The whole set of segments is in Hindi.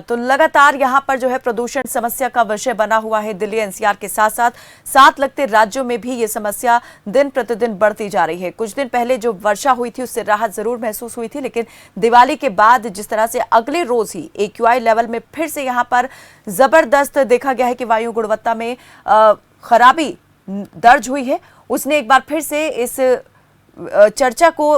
तो लगातार यहाँ पर जो है प्रदूषण समस्या का विषय बना हुआ है। दिल्ली एनसीआर के साथ साथ साथ लगते राज्यों में भी ये समस्या दिन प्रतिदिन बढ़ती जा रही है। कुछ दिन पहले जो वर्षा हुई थी उससे राहत जरूर महसूस हुई थी, लेकिन दिवाली के बाद जिस तरह से अगले रोज ही AQI लेवल में फिर से यहाँ पर जबरदस्त देखा गया है कि वायु गुणवत्ता में खराबी दर्ज हुई है, उसने एक बार फिर से इस चर्चा को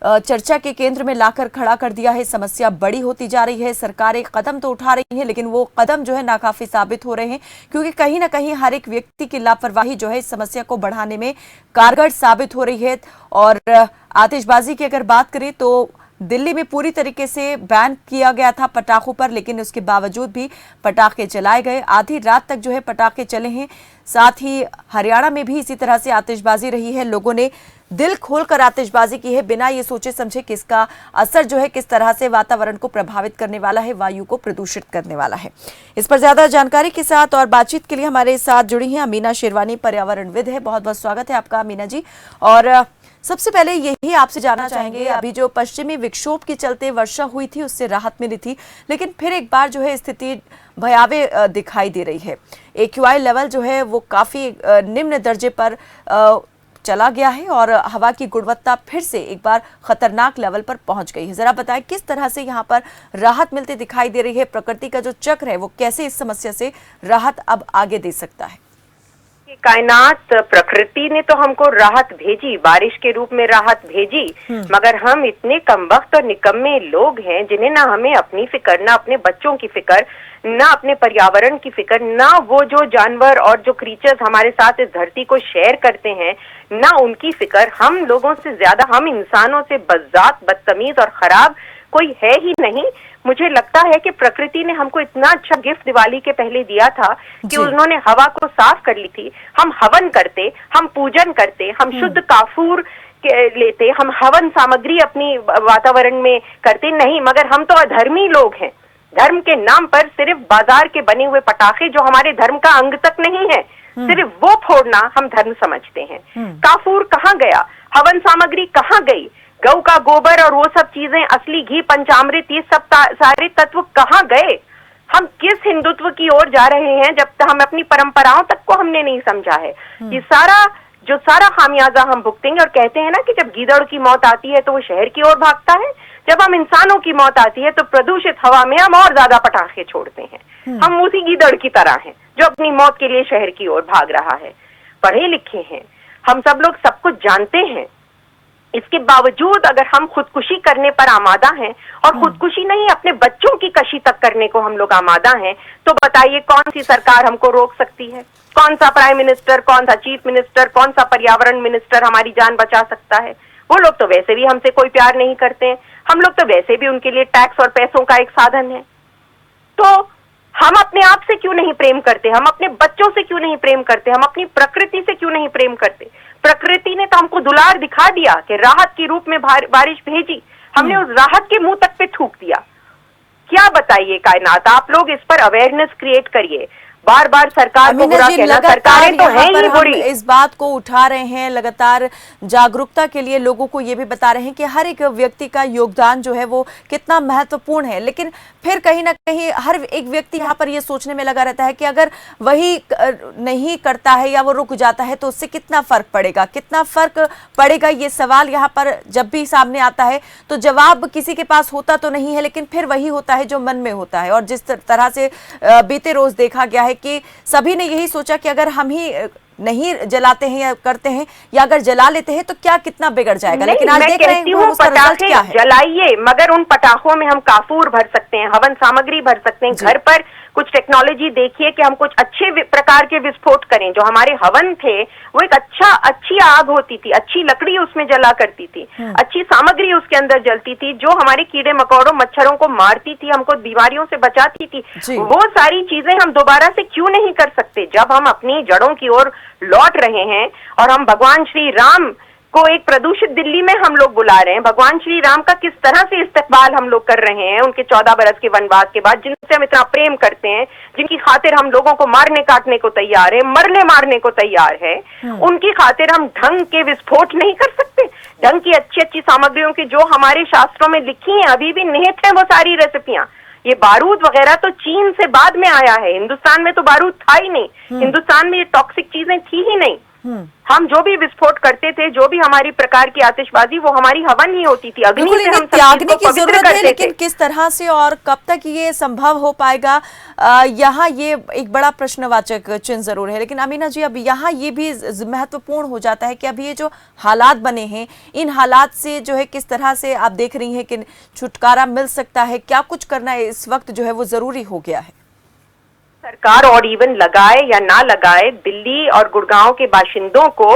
चर्चा के केंद्र में लाकर खड़ा कर दिया है। समस्या बड़ी होती जा रही है। सरकारें कदम तो उठा रही हैं, लेकिन वो कदम जो है नाकाफी साबित हो रहे हैं, क्योंकि कहीं ना कहीं हर एक व्यक्ति की लापरवाही जो है इस समस्या को बढ़ाने में कारगर साबित हो रही है। और आतिशबाजी की अगर बात करें तो दिल्ली में पूरी तरीके से बैन किया गया था पटाखों पर, लेकिन उसके बावजूद भी पटाखे चलाए गए। आधी रात तक जो है पटाखे चले हैं। साथ ही हरियाणा में भी इसी तरह से आतिशबाजी रही है। लोगों ने दिल खोलकर आतिशबाजी की है, बिना ये सोचे समझे कि इसका असर जो है किस तरह से वातावरण को प्रभावित करने वाला है, वायु को प्रदूषित करने वाला है। इस पर ज्यादा जानकारी के साथ और बातचीत के लिए हमारे साथ जुड़ी हैं अमीना शेरवानी, पर्यावरणविद है। बहुत बहुत स्वागत है आपका अमीना जी। और सबसे पहले यही आपसे जानना चाहेंगे, अभी जो पश्चिमी विक्षोभ के चलते वर्षा हुई थी उससे राहत मिली थी, लेकिन फिर एक बार जो है स्थिति भयावह दिखाई दे रही है। AQI लेवल जो है वो काफी निम्न दर्जे पर चला गया है और हवा की गुणवत्ता फिर से एक बार खतरनाक लेवल पर पहुंच गई है। जरा बताएं किस तरह से यहाँ पर राहत मिलती दिखाई दे रही है, प्रकृति का जो चक्र है वो कैसे इस समस्या से राहत अब आगे दे सकता है? कायनात प्रकृति ने तो हमको राहत भेजी, बारिश के रूप में राहत भेजी, मगर हम इतने कमबख्त और निकम्मे लोग हैं जिन्हें ना हमें अपनी फिक्र, ना अपने बच्चों की फिक्र, ना अपने पर्यावरण की फिक्र, ना वो जो जानवर और जो क्रीचर्स हमारे साथ इस धरती को शेयर करते हैं, ना उनकी फिक्र। हम लोगों से ज्यादा, हम इंसानों से बज़ात बदतमीज और खराब कोई है ही नहीं। मुझे लगता है कि प्रकृति ने हमको इतना अच्छा गिफ्ट दिवाली के पहले दिया था कि उन्होंने हवा को साफ कर ली थी। हम हवन करते, हम पूजन करते, हम शुद्ध काफूर लेते, हम हवन सामग्री अपनी वातावरण में करते नहीं, मगर हम तो अधर्मी लोग हैं। धर्म के नाम पर सिर्फ बाजार के बने हुए पटाखे जो हमारे धर्म का अंग तक नहीं है, सिर्फ वो फोड़ना हम धर्म समझते हैं। काफूर कहाँ गया? हवन सामग्री कहाँ गई? गऊ का गोबर और वो सब चीजें, असली घी, पंचामृत, ये सब सारे तत्व कहाँ गए? हम किस हिंदुत्व की ओर जा रहे हैं जब तक हम अपनी परंपराओं तक को हमने नहीं समझा है? ये सारा खामियाजा हम भुगतेंगे। और कहते हैं ना कि जब गीदड़ की मौत आती है तो वो शहर की ओर भागता है, जब हम इंसानों की मौत आती है तो प्रदूषित हवा में हम और ज्यादा पटाखे छोड़ते हैं। हम उसी गीदड़ की तरह हैं जो अपनी मौत के लिए शहर की ओर भाग रहा है। पढ़े लिखे हैं, हम सब लोग सब कुछ जानते हैं, इसके बावजूद अगर हम खुदकुशी करने पर आमादा हैं, और खुदकुशी नहीं अपने बच्चों की कशी तक करने को हम लोग आमादा हैं, तो बताइए कौन सी सरकार हमको रोक सकती है? कौन सा प्राइम मिनिस्टर, कौन सा चीफ मिनिस्टर, कौन सा पर्यावरण मिनिस्टर हमारी जान बचा सकता है? वो लोग तो वैसे भी हमसे कोई प्यार नहीं करते हैं, हम लोग तो वैसे भी उनके लिए टैक्स और पैसों का एक साधन है। तो हम अपने आप से क्यों नहीं प्रेम करते? हम अपने बच्चों से क्यों नहीं प्रेम करते? हम अपनी प्रकृति से क्यों नहीं प्रेम करते? प्रकृति ने तो हमको दुलार दिखा दिया कि राहत के रूप में बारिश भेजी, हमने उस राहत के मुंह तक पे थूक दिया। क्या बताइए कायनात, आप लोग इस पर अवेयरनेस क्रिएट करिए। बार बार सरकार को बुरा कहना, सरकारें तो हैं ही बुरी। इस बात को उठा रहे हैं, लगातार जागरूकता के लिए लोगों को ये भी बता रहे हैं कि हर एक व्यक्ति का योगदान जो है वो कितना महत्वपूर्ण है, लेकिन फिर कहीं ना कहीं हर एक व्यक्ति यहाँ पर ये सोचने में लगा रहता है कि अगर वही नहीं करता है या वो रुक जाता है तो उससे कितना फर्क पड़ेगा, कितना फर्क पड़ेगा। ये सवाल यहाँ पर जब भी सामने आता है तो जवाब किसी के पास होता तो नहीं है, लेकिन फिर वही होता है जो मन में होता है। और जिस तरह से बीते रोज देखा गया है कि सभी ने यही सोचा कि अगर हम ही नहीं जलाते हैं या करते हैं, या अगर जला लेते हैं तो क्या कितना बिगड़ जाएगा। लेकिन आज देख रहे हैं पटाखे जलाइए, मगर उन पटाखों में हम काफूर भर सकते हैं, हवन सामग्री भर सकते हैं। घर पर कुछ टेक्नोलॉजी देखिए कि हम कुछ अच्छे प्रकार के विस्फोट करें। जो हमारे हवन थे वो एक अच्छी आग होती थी, अच्छी लकड़ी उसमें जला करती थी, अच्छी सामग्री उसके अंदर जलती थी जो हमारे कीड़े मकोड़ों, मच्छरों को मारती थी, हमको बीमारियों से बचाती थी। वो सारी चीजें हम दोबारा से क्यों नहीं कर सकते? जब हम अपनी जड़ों की ओर लौट रहे हैं और हम भगवान श्री राम को एक प्रदूषित दिल्ली में हम लोग बुला रहे हैं, भगवान श्री राम का किस तरह से इस्तेकबाल हम लोग कर रहे हैं उनके 14 बरस के वनवास के बाद, जिनसे हम इतना प्रेम करते हैं, जिनकी खातिर हम लोगों को मारने काटने को तैयार है, मरने मारने को तैयार है, उनकी खातिर हम ढंग के विस्फोट नहीं कर सकते? ढंग की अच्छी अच्छी सामग्रियों की जो हमारे शास्त्रों में लिखी हैं, अभी भी निहित है वो सारी रेसिपियां, ये बारूद वगैरह तो चीन से बाद में आया है, हिंदुस्तान में तो बारूद था ही नहीं, हिंदुस्तान में ये टॉक्सिक चीजें थी ही नहीं। हम जो भी विस्फोट करते थे, जो भी हमारी प्रकार की आतिशबाजी, वो हमारी हवन ही होती थी, अग्नि से हम सब त्यागने की पवित्र जरूरत है, करते लेकिन थे। किस तरह से और कब तक ये संभव हो पाएगा, यहाँ ये एक बड़ा प्रश्नवाचक चिन्ह जरूर है। लेकिन अमीना जी, अब यहाँ ये भी महत्वपूर्ण हो जाता है कि अभी ये जो हालात बने हैं, इन हालात से जो है किस तरह से आप देख रही हैं कि छुटकारा मिल सकता है, क्या कुछ करना है इस वक्त जो है वो जरूरी हो गया है? सरकार और इवन लगाए या ना लगाए, दिल्ली और गुड़गांव के बाशिंदों को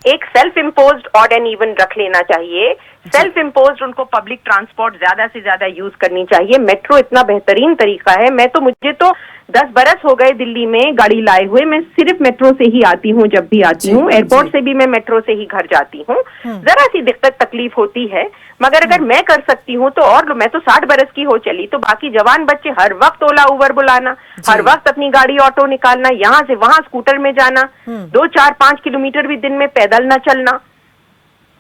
एक self imposed odd and even रख लेना चाहिए। सेल्फ इम्पोज्ड उनको पब्लिक ट्रांसपोर्ट ज्यादा से ज्यादा यूज करनी चाहिए। मेट्रो इतना बेहतरीन तरीका है, मुझे तो 10 बरस हो गए दिल्ली में गाड़ी लाए हुए, मैं सिर्फ मेट्रो से ही आती हूँ, जब भी आती हूँ एयरपोर्ट से भी मैं मेट्रो से ही घर जाती हूँ। जरा सी दिक्कत तकलीफ होती है, मगर अगर मैं कर सकती हूँ तो और मैं तो 60 बरस की हो चली, तो बाकी जवान बच्चे हर वक्त ओला उबर बुलाना, हर वक्त अपनी गाड़ी ऑटो निकालना, यहाँ से वहां स्कूटर में जाना, 2, 4, 5 किलोमीटर भी दिन में पैदल न चलना,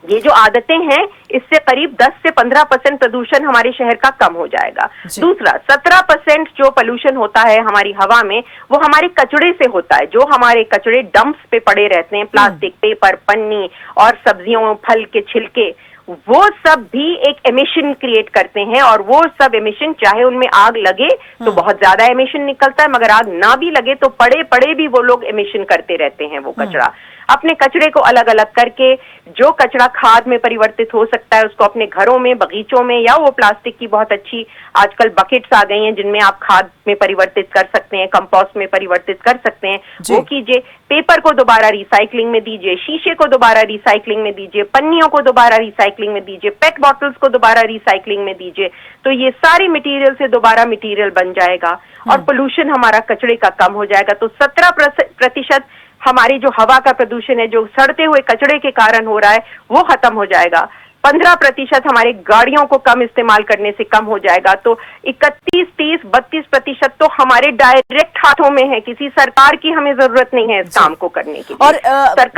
ये जो आदतें हैं, इससे करीब 10 से 15% प्रदूषण हमारे शहर का कम हो जाएगा। दूसरा, 17% जो पोल्यूशन होता है हमारी हवा में, वो हमारे कचड़े से होता है। जो हमारे कचड़े डंप्स पे पड़े रहते हैं, प्लास्टिक, पेपर, पन्नी और सब्जियों फल के छिलके, वो सब भी एक एमिशन क्रिएट करते हैं। और वो सब एमिशन, चाहे उनमें आग लगे तो बहुत ज्यादा एमिशन निकलता है, मगर आग ना भी लगे तो पड़े पड़े भी वो लोग एमिशन करते रहते हैं। वो कचरा अपने कचरे को अलग अलग करके, जो कचरा खाद में परिवर्तित हो सकता है उसको अपने घरों में, बगीचों में, या वो प्लास्टिक की बहुत अच्छी आजकल बकेट्स आ गई हैं जिनमें आप खाद में परिवर्तित कर सकते हैं, कंपोस्ट में परिवर्तित कर सकते हैं, वो कीजिए। पेपर को दोबारा रिसाइकलिंग में दीजिए, शीशे को दोबारा रिसाइकलिंग में दीजिए, पन्नियों को दोबारा रिसाइकलिंग में दीजिए, पेट बॉटल्स को दोबारा रिसाइकलिंग में दीजिए, तो ये सारी मटेरियल से दोबारा मटेरियल बन जाएगा और पोल्यूशन हमारा कचरे का कम हो जाएगा। तो 17% हमारी जो हवा का प्रदूषण है, जो सड़ते हुए कचरे के कारण हो रहा है, वो खत्म हो जाएगा। 15% हमारे गाड़ियों को कम इस्तेमाल करने से कम हो जाएगा। तो 31, 30, 32% तो हमारे डायरेक्ट हाथों में है, किसी सरकार की हमें जरूरत नहीं है इस काम को करने की। और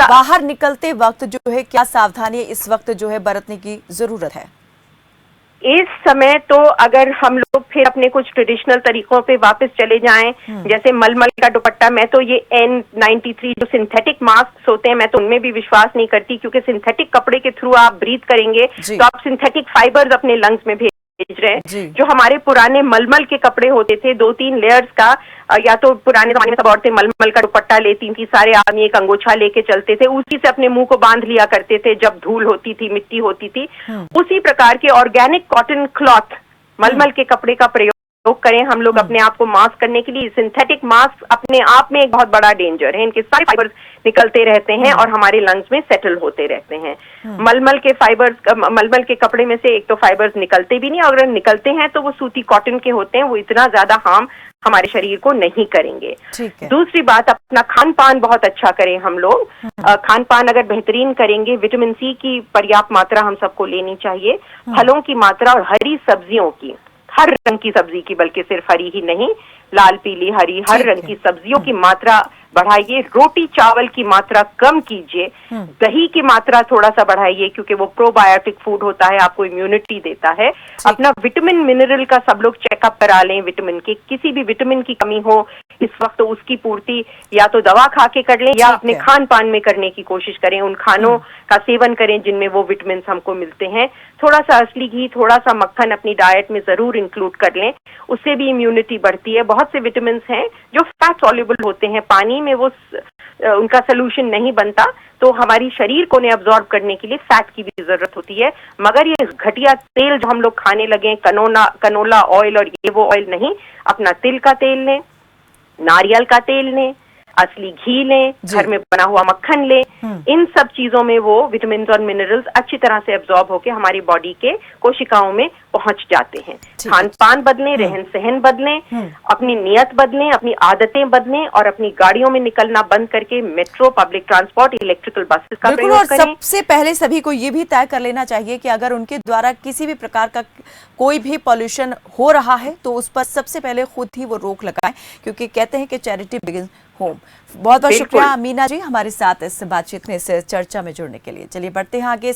बाहर निकलते वक्त जो है क्या सावधानी इस वक्त जो है बरतने की जरूरत है? इस समय तो अगर हम लोग फिर अपने कुछ ट्रेडिशनल तरीकों पे वापस चले जाएं, जैसे मलमल का दुपट्टा, मैं तो ये N93 जो सिंथेटिक मास्क होते हैं, मैं तो उनमें भी विश्वास नहीं करती, क्योंकि सिंथेटिक कपड़े के थ्रू आप ब्रीथ करेंगे तो आप सिंथेटिक फाइबर्स अपने लंग्स में भेज रहे हैं। जो हमारे पुराने मलमल के कपड़े होते थे, 2-3 लेयर्स का, या तो पुराने जमाने में सब औरतें मलमल का दुपट्टा लेती थी, सारे आदमी एक अंगोछा लेके चलते थे, उसी से अपने मुंह को बांध लिया करते थे जब धूल होती थी, मिट्टी होती थी। उसी प्रकार के ऑर्गेनिक कॉटन क्लॉथ, मलमल के कपड़े का प्रयोग करें हम लोग अपने आप को मास्क करने के लिए। सिंथेटिक मास्क अपने आप में एक बहुत बड़ा डेंजर है, इनके सारे फाइबर्स निकलते रहते हैं और हमारे लंग्स में सेटल होते रहते हैं। मलमल के फाइबर्स, मलमल के कपड़े में से एक तो फाइबर्स निकलते भी नहीं, और अगर निकलते हैं तो वो सूती कॉटन के होते हैं, वो इतना ज्यादा हार्म हमारे शरीर को नहीं करेंगे। दूसरी बात, अपना खान पान बहुत अच्छा करें हम लोग। खान पान अगर बेहतरीन करेंगे, विटामिन सी की पर्याप्त मात्रा हम सबको लेनी चाहिए, फलों की मात्रा और हरी सब्जियों की, हर रंग की सब्जी की, बल्कि सिर्फ हरी ही नहीं, लाल, पीली, हरी, हर रंग की सब्जियों की मात्रा बढ़ाइए। रोटी चावल की मात्रा कम कीजिए, दही की मात्रा थोड़ा सा बढ़ाइए, क्योंकि वो प्रोबायोटिक फूड होता है, आपको इम्यूनिटी देता है। अपना विटामिन मिनरल का सब लोग चेकअप करा लें, विटामिन के, किसी भी विटामिन की कमी हो इस वक्त तो उसकी पूर्ति या तो दवा खा के कर लें या अपने खान पान में करने की कोशिश करें। उन खानों का सेवन करें जिनमें वो विटामिन हमको मिलते हैं। थोड़ा सा असली घी, थोड़ा सा मक्खन अपनी डाइट में जरूर इंक्लूड कर लें, उससे भी इम्यूनिटी बढ़ती है। बहुत से विटामिन हैं जो फैट सॉल्युबल होते हैं, पानी में वो उनका सोल्यूशन नहीं बनता, तो हमारी शरीर को उन्हें अब्सॉर्ब करने के लिए फैट की भी जरूरत होती है। मगर ये घटिया तेल जो हम लोग खाने लगे, कनोला ऑयल और ये वो ऑयल नहीं, अपना तिल का तेल लें, नारियल का तेल लें, असली घी लें, घर में बना हुआ मक्खन लें। इन सब चीजों में वो विटामिन और मिनरल्स अच्छी तरह से एब्जॉर्ब होकर हमारी बॉडी के कोशिकाओं में पहुंच जाते हैं। खान पान बदलें, रहन सहन बदलें, अपनी नियत बदलें, अपनी आदतें बदलें और अपनी गाड़ियों में निकलना बंद करके metro, public transport, electrical buses का प्रयोग और करें। सबसे पहले सभी को ये भी तय कर लेना चाहिए कि अगर उनके द्वारा किसी भी प्रकार का कोई भी पॉल्यूशन हो रहा है तो उस पर सबसे पहले खुद ही वो रोक लगाएं, क्योंकि कहते हैं कि चैरिटी बिगिंस होम। बहुत बहुत शुक्रिया अमीना जी हमारे साथ इस बातचीत में, इस चर्चा में जुड़ने के लिए। चलिए बढ़ते हैं आगे।